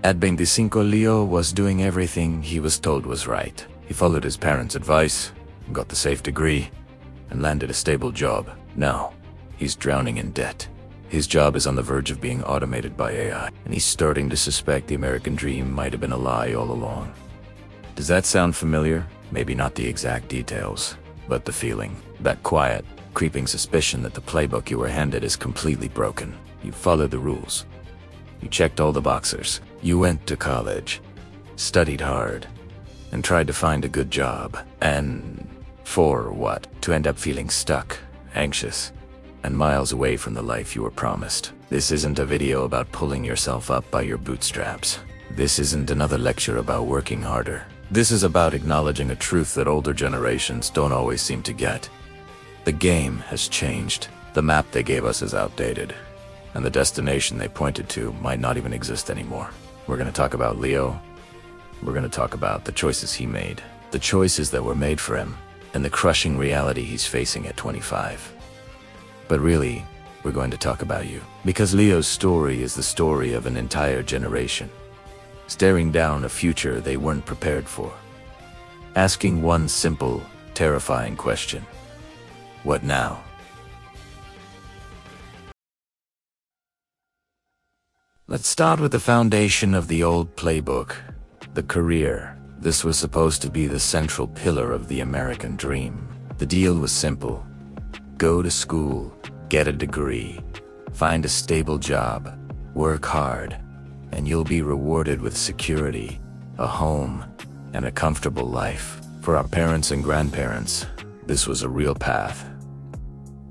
At 25, Leo was doing everything he was told was right. He followed his parents' advice, got the safe degree, and landed a stable job. Now, he's drowning in debt. His job is on the verge of being automated by AI, and he's starting to suspect the American dream might have been a lie all along. Does that sound familiar? Maybe not the exact details, but the feeling. That quiet, creeping suspicion that the playbook you were handed is completely broken. You followed the rules. You checked all the boxes. You went to college, studied hard, and tried to find a good job. And for what? To end up feeling stuck, anxious, and miles away from the life you were promised. This isn't a video about pulling yourself up by your bootstraps. This isn't another lecture about working harder. This is about acknowledging a truth that older generations don't always seem to get. The game has changed. The map they gave us is outdated, and the destination they pointed to might not even exist anymore. We're going to talk about Leo. We're going to talk about the choices he made, the choices that were made for him, and the crushing reality he's facing at 25. But really, we're going to talk about you, because Leo's story is the story of an entire generation, staring down a future they weren't prepared for, asking one simple, terrifying question: what now? Let's start with the foundation of the old playbook, the career. This was supposed to be the central pillar of the American dream. The deal was simple. Go to school, get a degree, find a stable job, work hard, and you'll be rewarded with security, a home, and a comfortable life. For our parents and grandparents, this was a real path.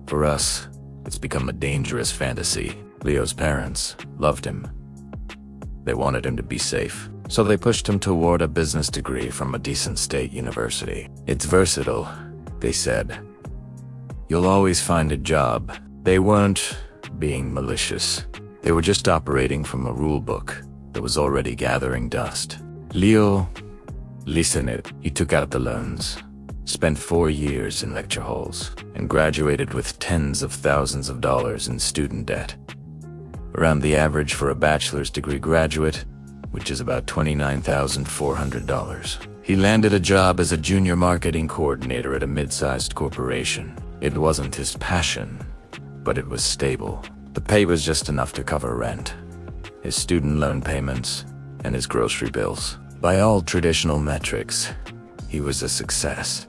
For us, it's become a dangerous fantasy. Leo's parents loved him. They wanted him to be safe, so they pushed him toward a business degree from a decent state university. It's versatile, they said. You'll always find a job. They weren't being malicious. They were just operating from a rule book that was already gathering dust. Leo listened. He took out the loans, spent 4 years in lecture halls, and graduated with tens of thousands of dollars in student debt. Around the average for a bachelor's degree graduate, which is about $29,400. He landed a job as a junior marketing coordinator at a mid-sized corporation. It wasn't his passion, but it was stable. The pay was just enough to cover rent, his student loan payments, and his grocery bills. By all traditional metrics, he was a success.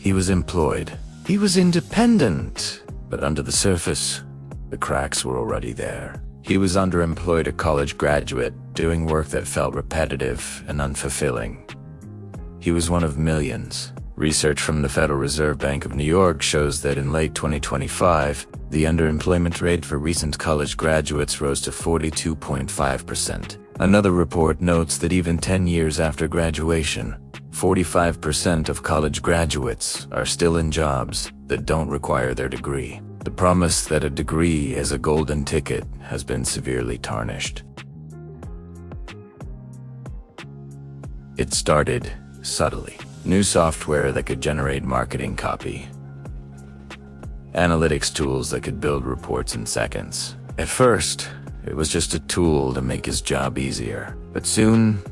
He was employed. He was independent. But under the surface, the cracks were already there. He was underemployed, a college graduate, doing work that felt repetitive and unfulfilling. He was one of millions. Research from the Federal Reserve Bank of New York shows that in late 2025, the underemployment rate for recent college graduates rose to 42.5%. Another report notes that even 10 years after graduation, 45% of college graduates are still in jobs that don't require their degree. The promise that a degree is a golden ticket has been severely tarnished. It started subtly. New software that could generate marketing copy. Analytics tools that could build reports in seconds. At first, it was just a tool to make his job easier. But soon,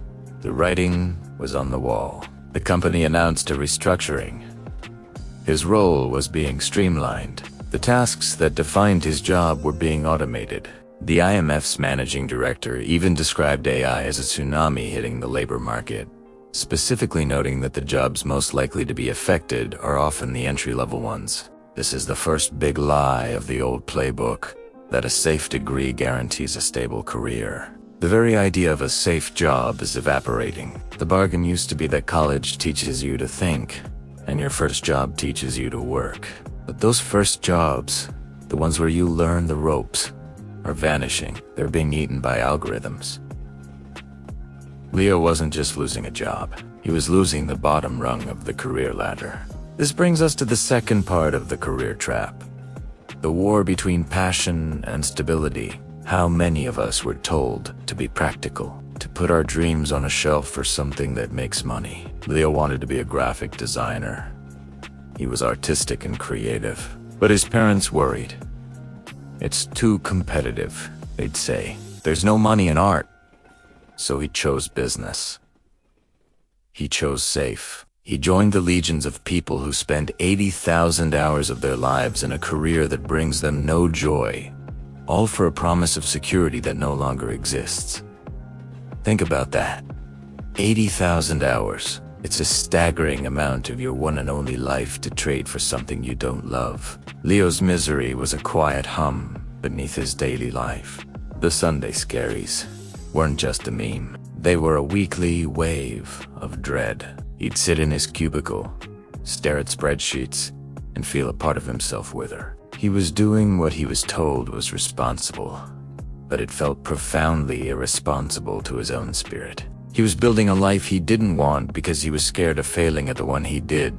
the writing was on the wall. The company announced a restructuring. His role was being streamlined. The tasks that defined his job were being automated. The IMF's managing director even described AI as a tsunami hitting the labor market, specifically noting that the jobs most likely to be affected are often the entry-level ones. This is the first big lie of the old playbook, that a safe degree guarantees a stable career. The very idea of a safe job is evaporating. The bargain used to be that college teaches you to think, and your first job teaches you to work. But those first jobs, the ones where you learn the ropes, are vanishing. They're being eaten by algorithms. Leo wasn't just losing a job. He was losing the bottom rung of the career ladder. This brings us to the second part of the career trap. The war between passion and stability. How many of us were told to be practical, to put our dreams on a shelf for something that makes money? Leo wanted to be a graphic designer. He was artistic and creative, but his parents worried. It's too competitive, they'd say. There's no money in art. So he chose business. He chose safe. He joined the legions of people who spend 80,000 hours of their lives in a career that brings them no joy, all for a promise of security that no longer exists. Think about that. 80,000 hours. It's a staggering amount of your one and only life to trade for something you don't love. Leo's misery was a quiet hum beneath his daily life. The Sunday scaries weren't just a meme. They were a weekly wave of dread. He'd sit in his cubicle, stare at spreadsheets, and feel a part of himself wither. He was doing what he was told was responsible, but it felt profoundly irresponsible to his own spirit. He was building a life he didn't want because he was scared of failing at the one he did.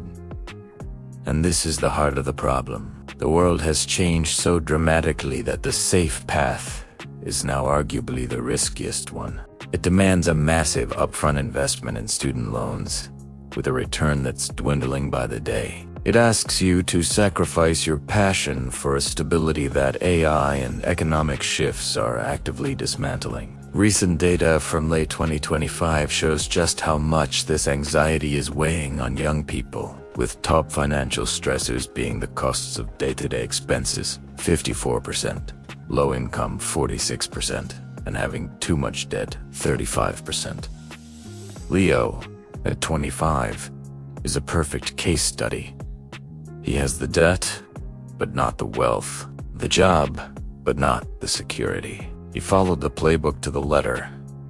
And this is the heart of the problem. The world has changed so dramatically that the safe path is now arguably the riskiest one. It demands a massive upfront investment in student loans, with a return that's dwindling by the day. It asks you to sacrifice your passion for a stability that AI and economic shifts are actively dismantling. Recent data from late 2025 shows just how much this anxiety is weighing on young people, with top financial stressors being the costs of day-to-day expenses, 54%, low income, 46%, and having too much debt, 35%. Leo, at 25, is a perfect case study. He has the debt, but not the wealth, the job, but not the security. He followed the playbook to the letter,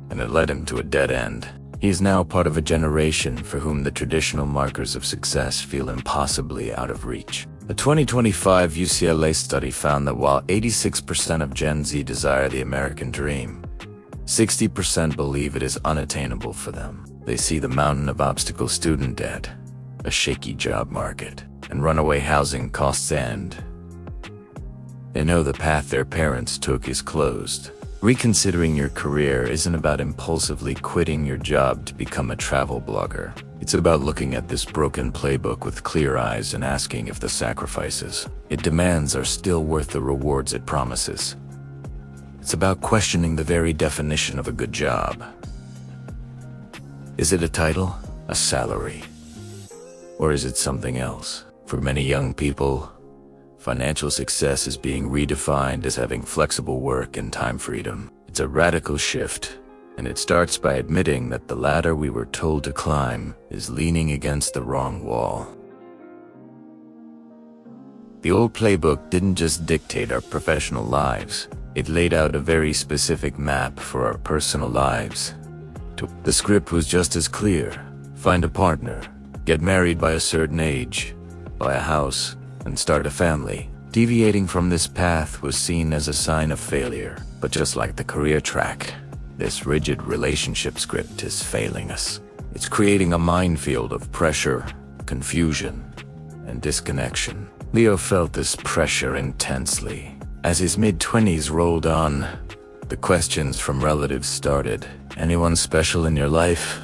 and it led him to a dead end. He is now part of a generation for whom the traditional markers of success feel impossibly out of reach. A 2025 UCLA study found that while 86% of Gen Z desire the American dream, 60% believe it is unattainable for them. They see the mountain of obstacle student debt, a shaky job market, and runaway housing costs, and they know the path their parents took is closed. Reconsidering your career isn't about impulsively quitting your job to become a travel blogger. It's about looking at this broken playbook with clear eyes and asking if the sacrifices it demands are still worth the rewards it promises. It's about questioning the very definition of a good job. Is it a title, a salary, or is it something else? For many young people, financial success is being redefined as having flexible work and time freedom. It's a radical shift, and it starts by admitting that the ladder we were told to climb is leaning against the wrong wall. The old playbook didn't just dictate our professional lives, it laid out a very specific map for our personal lives. The script was just as clear: find a partner, get married by a certain age, buy a house, and start a family. Deviating from this path was seen as a sign of failure. But just like the career track, this rigid relationship script is failing us. It's creating a minefield of pressure, confusion, and disconnection. Leo felt this pressure intensely. As his mid-20s rolled on, the questions from relatives started. Anyone special in your life?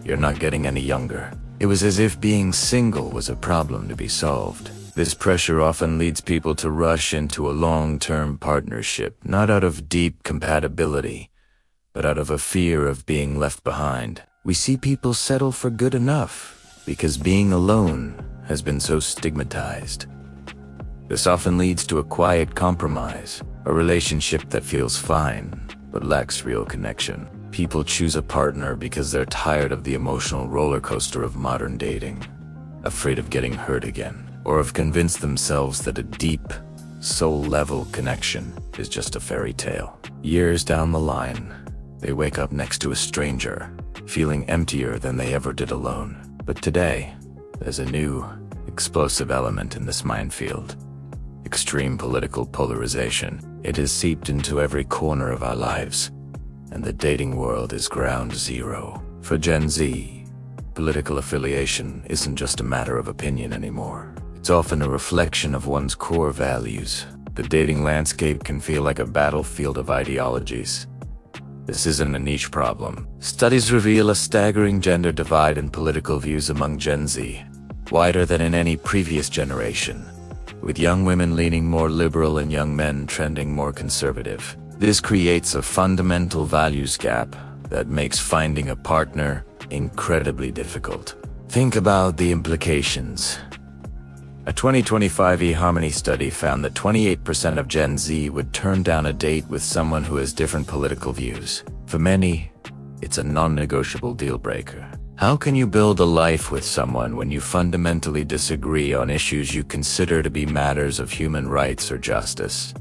You're not getting any younger. It was as if being single was a problem to be solved. This pressure often leads people to rush into a long-term partnership, not out of deep compatibility, but out of a fear of being left behind. We see people settle for good enough because being alone has been so stigmatized. This often leads to a quiet compromise, a relationship that feels fine, but lacks real connection. People choose a partner because they're tired of the emotional roller coaster of modern dating, afraid of getting hurt again, or have convinced themselves that a deep, soul-level connection is just a fairy tale. Years down the line, they wake up next to a stranger, feeling emptier than they ever did alone. But today, there's a new, explosive element in this minefield: extreme political polarization. It has seeped into every corner of our lives, and the dating world is ground zero. For Gen Z, political affiliation isn't just a matter of opinion anymore. It's often a reflection of one's core values. The dating landscape can feel like a battlefield of ideologies. This isn't a niche problem. Studies reveal a staggering gender divide in political views among Gen Z, wider than in any previous generation, with young women leaning more liberal and young men trending more conservative. This creates a fundamental values gap that makes finding a partner incredibly difficult. Think about the implications. A 2025 eHarmony study found that 28% of Gen Z would turn down a date with someone who has different political views. For many, it's a non-negotiable deal breaker. How can you build a life with someone when you fundamentally disagree on issues you consider to be matters of human rights or justice?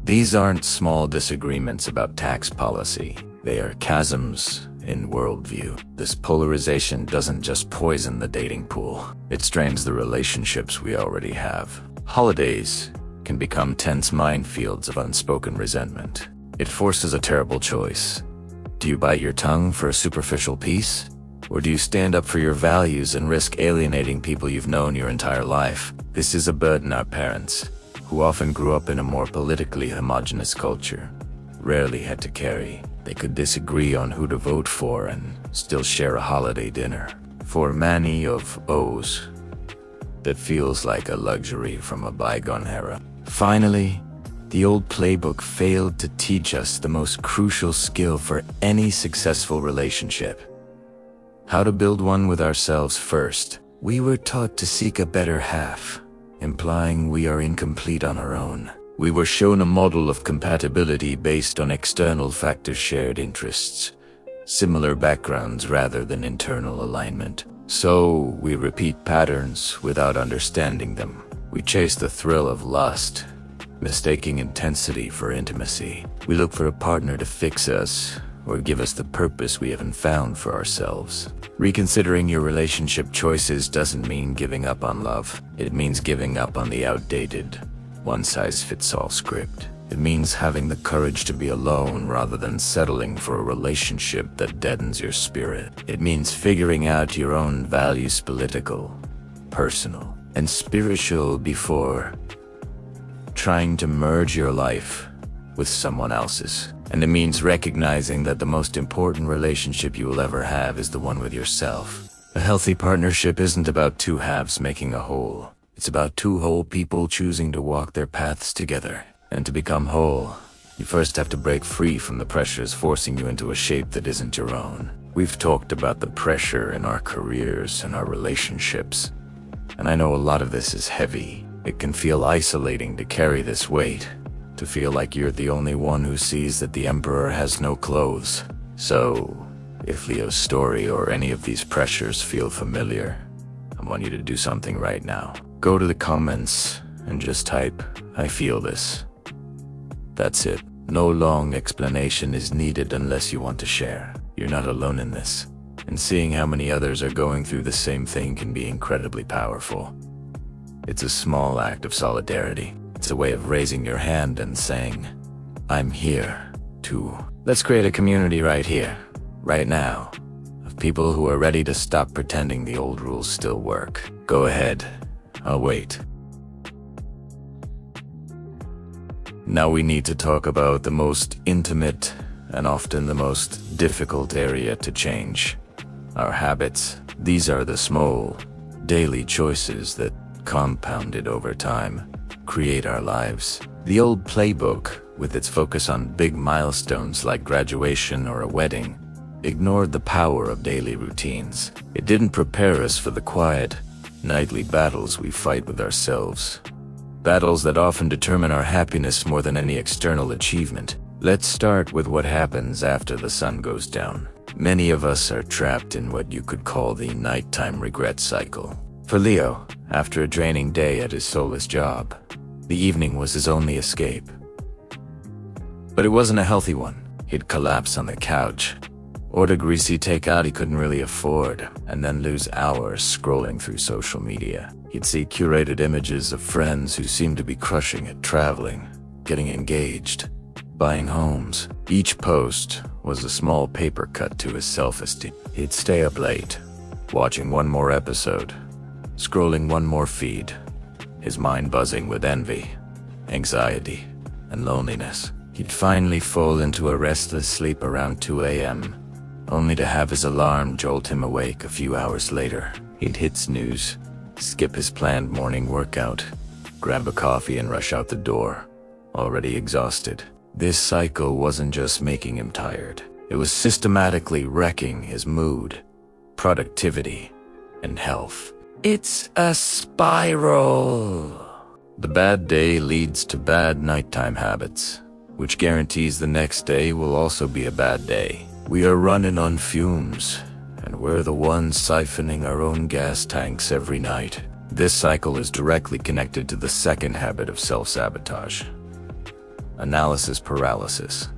These aren't small disagreements about tax policy. They are chasms in worldview. This polarization doesn't just poison the dating pool, it strains the relationships we already have. Holidays can become tense minefields of unspoken resentment. It forces a terrible choice. Do you bite your tongue for a superficial peace? Or do you stand up for your values and risk alienating people you've known your entire life? This is a burden our parents, who often grew up in a more politically homogeneous culture, rarely had to carry. They could disagree on who to vote for and still share a holiday dinner. For many of O's, that feels like a luxury from a bygone era. Finally, the old playbook failed to teach us the most crucial skill for any successful relationship: how to build one with ourselves first. We were taught to seek a better half, implying we are incomplete on our own. We were shown a model of compatibility based on external factors, shared interests, similar backgrounds rather than internal alignment. So we repeat patterns without understanding them. We chase the thrill of lust, mistaking intensity for intimacy. We look for a partner to fix us or give us the purpose we haven't found for ourselves. Reconsidering your relationship choices doesn't mean giving up on love. It means giving up on the outdated, one-size-fits-all script. It means having the courage to be alone rather than settling for a relationship that deadens your spirit. It means figuring out your own values, political, personal, and spiritual, before trying to merge your life with someone else's. And it means recognizing that the most important relationship you will ever have is the one with yourself. A healthy partnership isn't about two halves making a whole. It's about two whole people choosing to walk their paths together. And to become whole, you first have to break free from the pressures forcing you into a shape that isn't your own. We've talked about the pressure in our careers and our relationships, and I know a lot of this is heavy. It can feel isolating to carry this weight, to feel like you're the only one who sees that the emperor has no clothes. So, if Leo's story or any of these pressures feel familiar, I want you to do something right now. Go to the comments and just type, "I feel this." That's it. No long explanation is needed unless you want to share. You're not alone in this. And seeing how many others are going through the same thing can be incredibly powerful. It's a small act of solidarity. It's a way of raising your hand and saying, "I'm here, too." Let's create a community right here, right now, of people who are ready to stop pretending the old rules still work. Go ahead. I'll wait. Now we need to talk about the most intimate and often the most difficult area to change: our habits. These are the small, daily choices that, compounded over time, create our lives. The old playbook, with its focus on big milestones like graduation or a wedding, ignored the power of daily routines. It didn't prepare us for the quiet, nightly battles we fight with ourselves. Battles that often determine our happiness more than any external achievement. Let's start with what happens after the sun goes down. Many of us are trapped in what you could call the nighttime regret cycle. For Leo, after a draining day at his soulless job, the evening was his only escape. But it wasn't a healthy one. He'd collapse on the couch, order greasy takeout he couldn't really afford, and then lose hours scrolling through social media. He'd see curated images of friends who seemed to be crushing it, traveling, getting engaged, buying homes. Each post was a small paper cut to his self-esteem. He'd stay up late, watching one more episode, scrolling one more feed, his mind buzzing with envy, anxiety, and loneliness. He'd finally fall into a restless sleep around 2 a.m., only to have his alarm jolt him awake a few hours later. He'd hit snooze, skip his planned morning workout, grab a coffee and rush out the door, already exhausted. This cycle wasn't just making him tired. It was systematically wrecking his mood, productivity, and health. It's a spiral. The bad day leads to bad nighttime habits, which guarantees the next day will also be a bad day. We are running on fumes, and we're the ones siphoning our own gas tanks every night. This cycle is directly connected to the second habit of self-sabotage: analysis paralysis.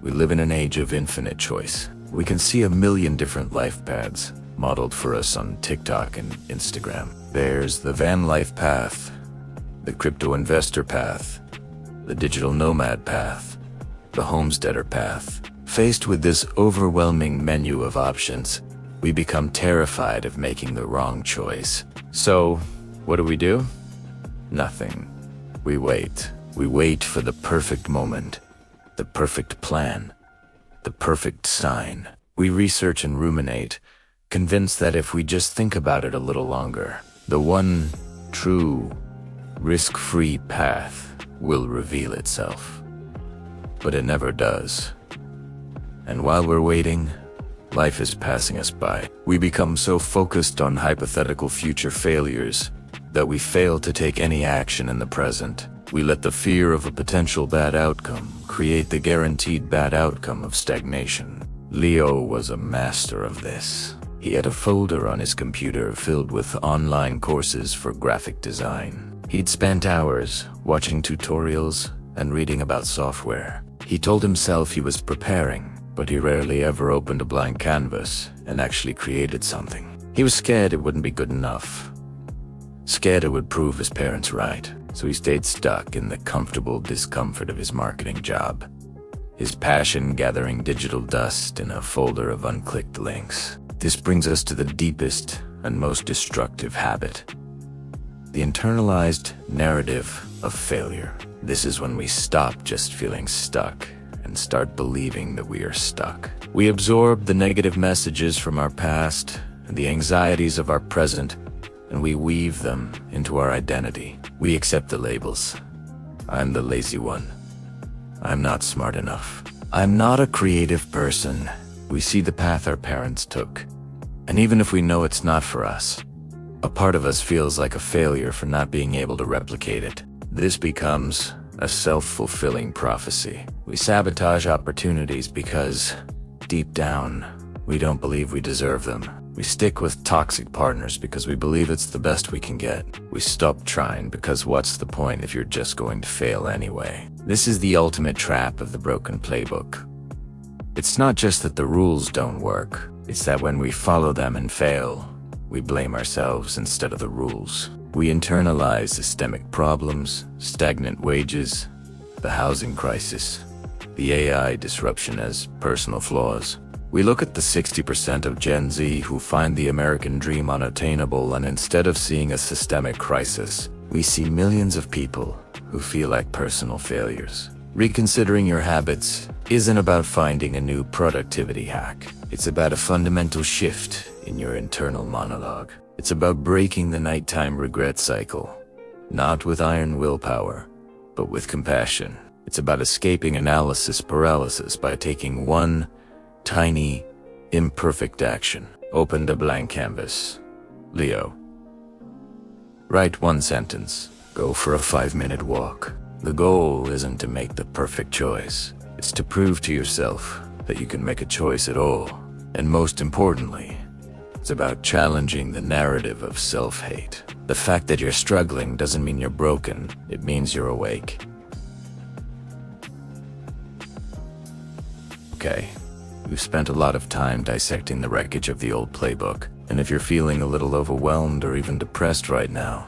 We live in an age of infinite choice. We can see a million different life paths modeled for us on TikTok and Instagram. There's the van life path, the crypto investor path, the digital nomad path, the homesteader path. Faced with this overwhelming menu of options, we become terrified of making the wrong choice. So, what do? Nothing. We wait. We wait for the perfect moment, the perfect plan, the perfect sign. We research and ruminate, convinced that if we just think about it a little longer, the one true, risk-free path will reveal itself. But it never does. And while we're waiting, life is passing us by. We become so focused on hypothetical future failures that we fail to take any action in the present. We let the fear of a potential bad outcome create the guaranteed bad outcome of stagnation. Leo was a master of this. He had a folder on his computer filled with online courses for graphic design. He'd spent hours watching tutorials and reading about software. He told himself he was preparing, but he rarely ever opened a blank canvas and actually created something. He was scared it wouldn't be good enough. Scared it would prove his parents right, so he stayed stuck in the comfortable discomfort of his marketing job, his passion gathering digital dust in a folder of unclicked links. This brings us to the deepest and most destructive habit: the internalized narrative of failure. This is when we stop just feeling stuck and start believing that we are stuck. We absorb the negative messages from our past and the anxieties of our present, and we weave them into our identity. We accept the labels. I'm the lazy one. I'm not smart enough. I'm not a creative person. We see the path our parents took, and even if we know it's not for us, a part of us feels like a failure for not being able to replicate it. This becomes a self-fulfilling prophecy. We sabotage opportunities because, deep down, we don't believe we deserve them. We stick with toxic partners because we believe it's the best we can get. We stop trying because what's the point if you're just going to fail anyway? This is the ultimate trap of the broken playbook. It's not just that the rules don't work, it's that when we follow them and fail, we blame ourselves instead of the rules. We internalize systemic problems, stagnant wages, the housing crisis, the AI disruption as personal flaws. We look at the 60% of Gen Z who find the American dream unattainable, and instead of seeing a systemic crisis, we see millions of people who feel like personal failures. Reconsidering your habits isn't about finding a new productivity hack. It's about a fundamental shift in your internal monologue. It's about breaking the nighttime regret cycle, not with iron willpower, but with compassion. It's about escaping analysis paralysis by taking one tiny, imperfect action. Open a blank canvas. Leo. Write one sentence. Go for a 5-minute walk. The goal isn't to make the perfect choice. It's to prove to yourself that you can make a choice at all. And most importantly, it's about challenging the narrative of self-hate. The fact that you're struggling doesn't mean you're broken. It means you're awake. Okay, we've spent a lot of time dissecting the wreckage of the old playbook. And if you're feeling a little overwhelmed or even depressed right now,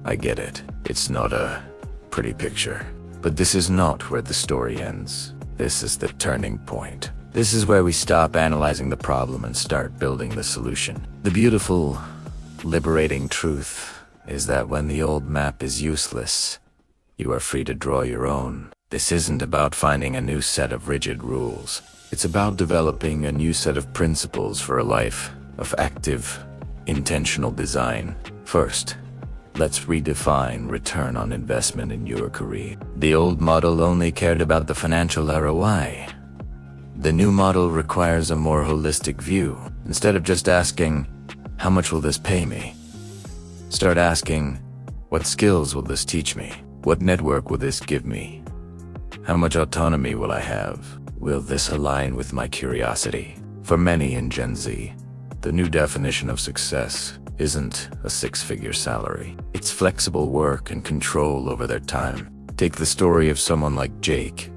I get it. It's not a pretty picture. But this is not where the story ends. This is the turning point. This is where we stop analyzing the problem and start building the solution. The beautiful, liberating truth is that when the old map is useless, you are free to draw your own. This isn't about finding a new set of rigid rules. It's about developing a new set of principles for a life of active, intentional design. First, let's redefine return on investment in your career. The old model only cared about the financial ROI. The new model requires a more holistic view. Instead of just asking, how much will this pay me? Start asking, what skills will this teach me? What network will this give me? How much autonomy will I have? Will this align with my curiosity? For many in Gen Z, the new definition of success isn't a six-figure salary. It's flexible work and control over their time. Take the story of someone like Jake.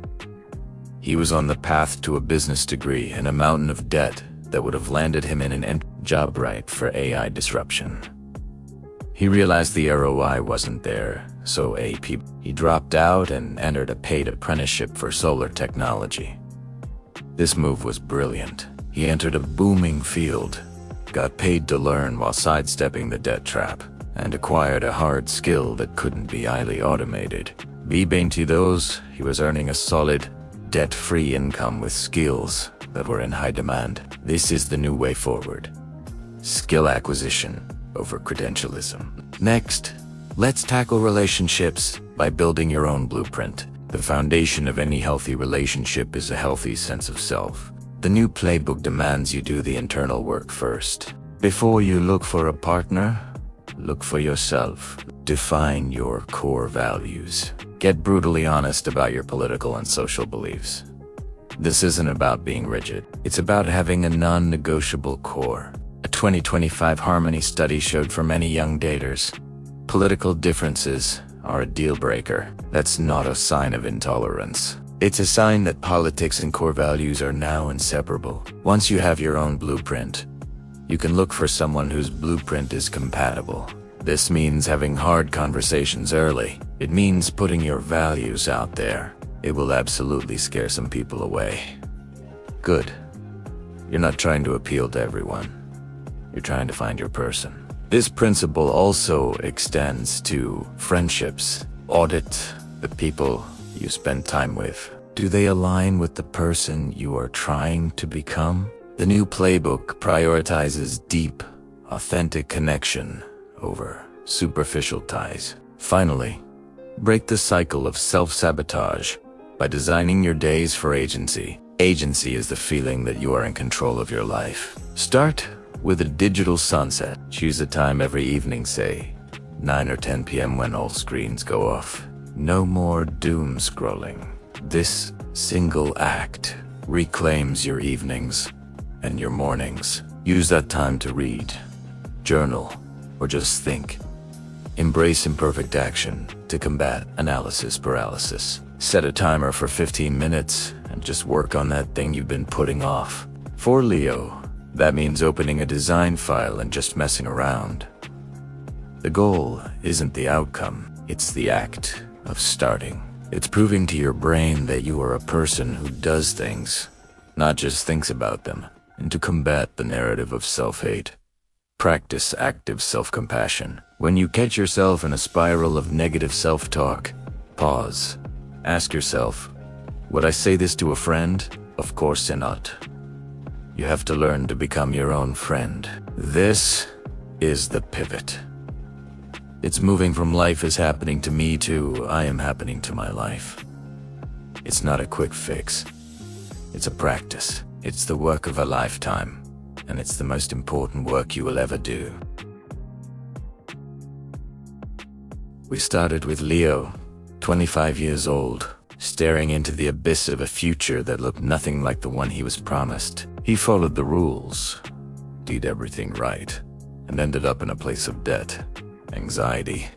He was on the path to a business degree and a mountain of debt that would have landed him in an job ripe for AI disruption. He realized the ROI wasn't there, so he dropped out and entered a paid apprenticeship for solar technology. This move was brilliant. He entered a booming field, got paid to learn while sidestepping the debt trap, and acquired a hard skill that couldn't be highly automated. Into those, he was earning a solid, debt-free income with skills that were in high demand. This is the new way forward. Skill acquisition over credentialism. Next, let's tackle relationships by building your own blueprint. The foundation of any healthy relationship is a healthy sense of self. The new playbook demands you do the internal work first. Before you look for a partner, look for yourself. Define your core values. Get brutally honest about your political and social beliefs. This isn't about being rigid. It's about having a non-negotiable core. A 2025 Harmony study showed for many young daters, political differences are a deal breaker. That's not a sign of intolerance. It's a sign that politics and core values are now inseparable. Once you have your own blueprint, you can look for someone whose blueprint is compatible. This means having hard conversations early. It means putting your values out there. It will absolutely scare some people away. Good. You're not trying to appeal to everyone. You're trying to find your person. This principle also extends to friendships. Audit the people you spend time with. Do they align with the person you are trying to become? The new playbook prioritizes deep, authentic connection over superficial ties. Finally, break the cycle of self-sabotage by designing your days for agency. Agency is the feeling that you are in control of your life. Start with a digital sunset. Choose a time every evening, say 9 or 10 p.m. when all screens go off. No more doom scrolling. This single act reclaims your evenings and your mornings. Use that time to read, journal, or just think. Embrace imperfect action to combat analysis paralysis. Set a timer for 15 minutes and just work on that thing you've been putting off. For Leo, that means opening a design file and just messing around. The goal isn't the outcome, it's the act of starting. It's proving to your brain that you are a person who does things, not just thinks about them. And to combat the narrative of self-hate, practice active self-compassion. When you catch yourself in a spiral of negative self-talk, pause. Ask yourself, would I say this to a friend? Of course not. You have to learn to become your own friend. This is the pivot. It's moving from life is happening to me to I am happening to my life. It's not a quick fix. It's a practice. It's the work of a lifetime, and it's the most important work you will ever do. We started with Leo, 25 years old, staring into the abyss of a future that looked nothing like the one he was promised. He followed the rules, did everything right, and ended up in a place of debt, anxiety,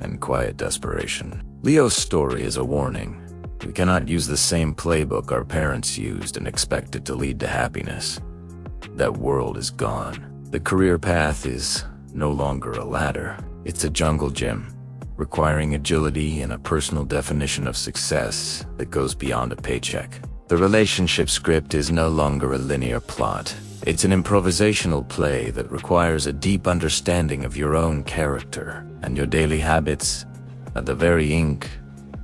and quiet desperation. Leo's story is a warning. We cannot use the same playbook our parents used and expect it to lead to happiness. That world is gone. The career path is no longer a ladder. It's a jungle gym, requiring agility and a personal definition of success that goes beyond a paycheck. The relationship script is no longer a linear plot. It's an improvisational play that requires a deep understanding of your own character and your daily habits are the very ink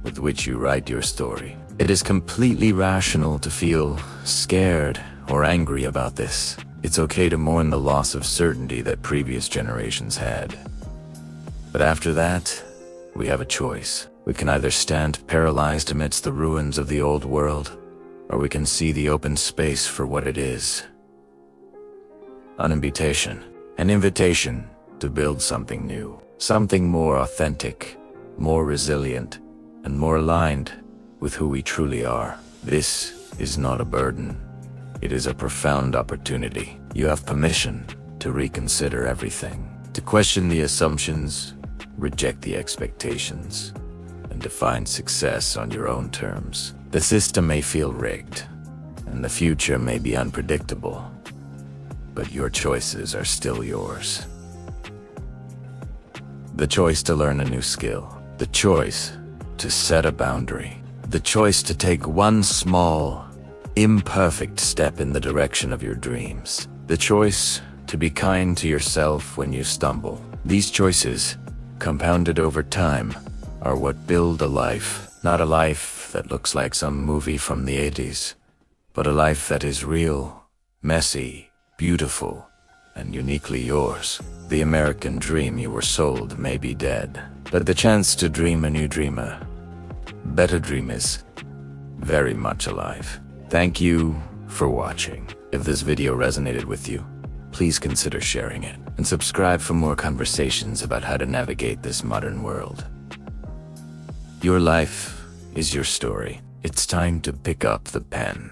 with which you write your story. It is completely rational to feel scared or angry about this. It's okay to mourn the loss of certainty that previous generations had. But after that, we have a choice. We can either stand paralyzed amidst the ruins of the old world, or we can see the open space for what it is. An invitation to build something new, something more authentic, more resilient, and more aligned with who we truly are. This is not a burden. It is a profound opportunity. You have permission to reconsider everything, to question the assumptions, reject the expectations, and define success on your own terms. The system may feel rigged, and the future may be unpredictable, but your choices are still yours. The choice to learn a new skill, the choice to set a boundary, the choice to take one small, imperfect step in the direction of your dreams, the choice to be kind to yourself when you stumble. These choices, compounded over time, are what build a life. Not a life that looks like some movie from the 80s, but a life that is real, messy, beautiful, and uniquely yours. The American dream you were sold may be dead, but the chance to dream a new dream, a better dream, is very much alive. Thank you for watching. If this video resonated with you, please consider sharing it and subscribe for more conversations about how to navigate this modern world. Your life is your story. It's time to pick up the pen.